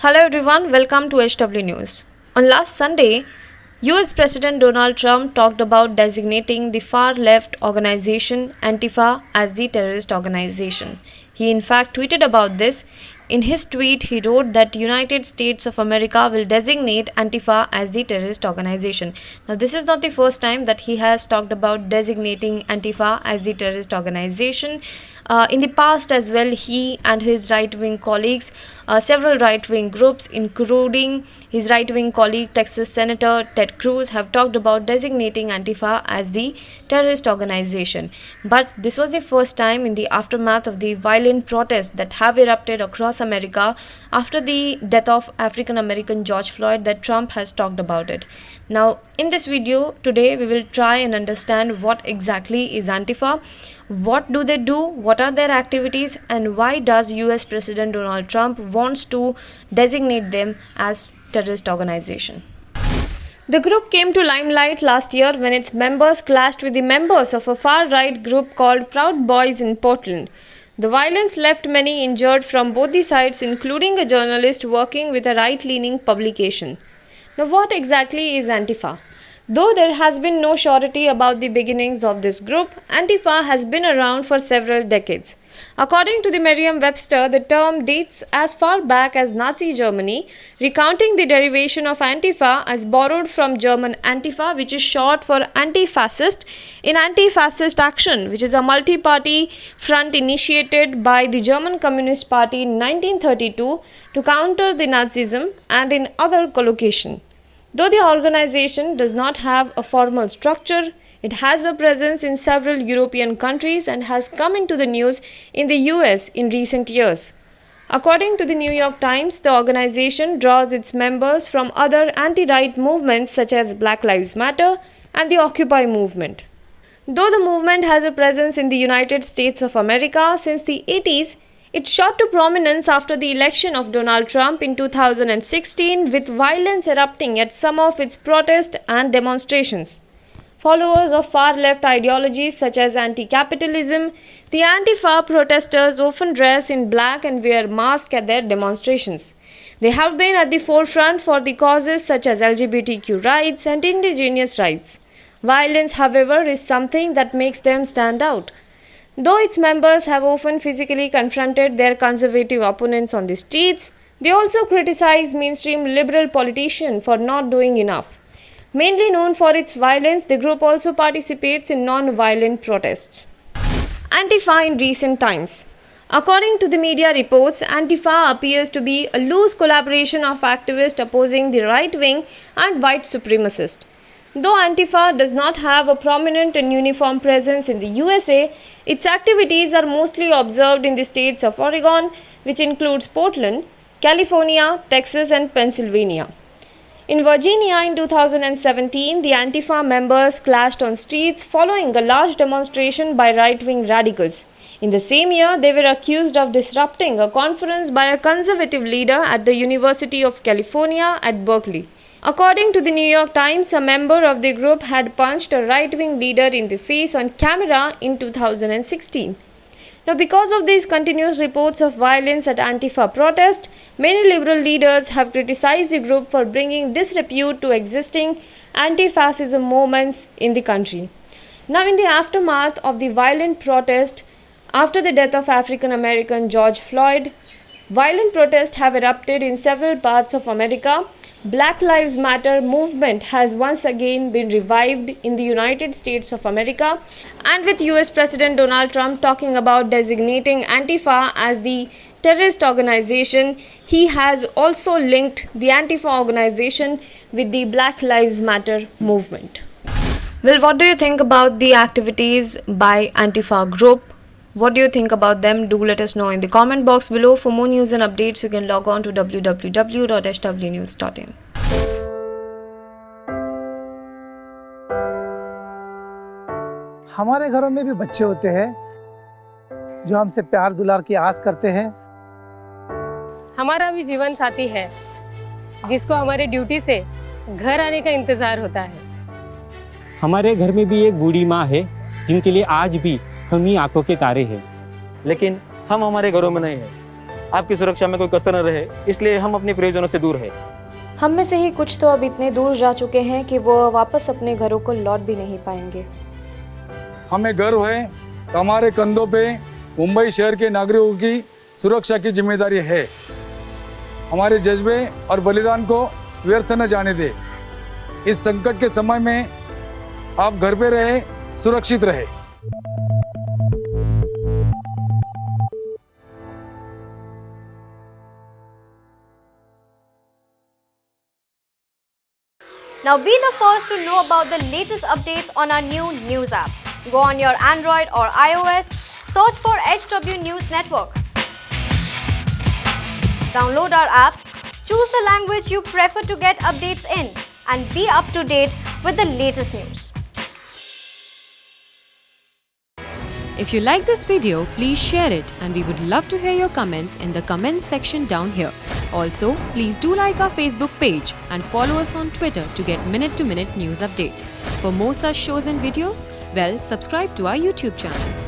Hello everyone, welcome to HW News. On last Sunday, US President Donald Trump talked about designating the far-left organization Antifa as the terrorist organization. He in fact tweeted about this. In his tweet, he wrote that United States of America will designate Antifa as the terrorist organization. Now, this is not the first time that he has talked about designating Antifa as the terrorist organization. In the past as well, he and his right-wing colleagues, several right-wing groups, including his right-wing colleague Texas Senator Ted Cruz, have talked about designating Antifa as the terrorist organization. But this was the first time in the aftermath of the violent protests that have erupted across America after the death of African American George Floyd that Trump has talked about it. Now, in this video today, we will try and understand what exactly is Antifa. What do they do? What are their activities? And why does US President Donald Trump wants to designate them as terrorist organization? The group came to limelight last year when its members clashed with the members of a far-right group called Proud Boys in Portland. The violence left many injured from both the sides, including a journalist working with a right-leaning publication. Now, what exactly is Antifa? Though there has been no surety about the beginnings of this group, Antifa has been around for several decades. According to the Merriam-Webster, the term dates as far back as Nazi Germany, recounting the derivation of Antifa as borrowed from German Antifa, which is short for anti-fascist, in anti-fascist action, which is a multi-party front initiated by the German Communist Party in 1932 to counter the Nazism, and in other collocation. Though the organization does not have a formal structure, it has a presence in several European countries and has come into the news in the US in recent years. According to the New York Times, the organization draws its members from other anti-right movements such as Black Lives Matter and the Occupy movement. Though the movement has a presence in the United States of America since the 80s, it shot to prominence after the election of Donald Trump in 2016, with violence erupting at some of its protests and demonstrations. Followers of far-left ideologies such as anti-capitalism, the Antifa protesters often dress in black and wear masks at their demonstrations. They have been at the forefront for the causes such as LGBTQ rights and indigenous rights. Violence, however, is something that makes them stand out. Though its members have often physically confronted their conservative opponents on the streets, they also criticize mainstream liberal politicians for not doing enough. Mainly known for its violence, the group also participates in non-violent protests. Antifa in recent times. According to the media reports, Antifa appears to be a loose collaboration of activists opposing the right-wing and white supremacists. Though Antifa does not have a prominent and uniform presence in the USA, its activities are mostly observed in the states of Oregon, which includes Portland, California, Texas, and Pennsylvania. In Virginia in 2017, the Antifa members clashed on streets following a large demonstration by right-wing radicals. In the same year, they were accused of disrupting a conference by a conservative leader at the University of California at Berkeley. According to the New York Times, a member of the group had punched a right-wing leader in the face on camera in 2016. Now, because of these continuous reports of violence at Antifa protest, many liberal leaders have criticized the group for bringing disrepute to existing anti-fascism movements in the country. Now, in the aftermath of the violent protest after the death of African American George Floyd, violent protests have erupted in several parts of America. Black Lives Matter movement has once again been revived in the United States of America, and with US President Donald Trump talking about designating Antifa as the terrorist organization, he has also linked the Antifa organization with the Black Lives Matter movement. Well, what do you think about the activities by Antifa group? What do you think about them? Do let us know in the comment box below. For more news and updates, you can log on to www.hwnews.in. हमारे घरों में भी बच्चे होते हैं जो हमसे प्यार दुलार की आस करते हैं। हमारा भी जीवन साथी है जिसको हमारे ड्यूटी से घर आने का इंतजार होता है। हमारे घर में भी एक बूढ़ी माँ है जिनके लिए आज भी हम ही आंखों के तारे हैं। लेकिन हम हमारे घरों में नहीं हैं। आपकी सुरक्षा में कोई कसर न रहे, इसलिए हम अपने प्रियजनों से दूर है। हम में से ही कुछ तो अब इतने दूर जा चुके हैं कि वो वापस अपने घरों को लौट भी नहीं पाएंगे। हमें गर्व है कि हमारे कंधों पे मुंबई शहर के नागरिकों की सुरक्षा की जिम्मेदारी है। हमारे जज्बे और बलिदान को व्यर्थ न जाने दे। इस संकट के समय में आप घर पे रहे, सुरक्षित रहे। Now be the first to know about the latest updates on our new news app. Go on your Android or iOS, search for HW News Network. Download our app, choose the language you prefer to get updates in, and be up to date with the latest news. If you like this video, please share it, and we would love to hear your comments in the comments section down here. Also, please do like our Facebook page and follow us on Twitter to get minute-to-minute news updates. For more such shows and videos, well, subscribe to our YouTube channel.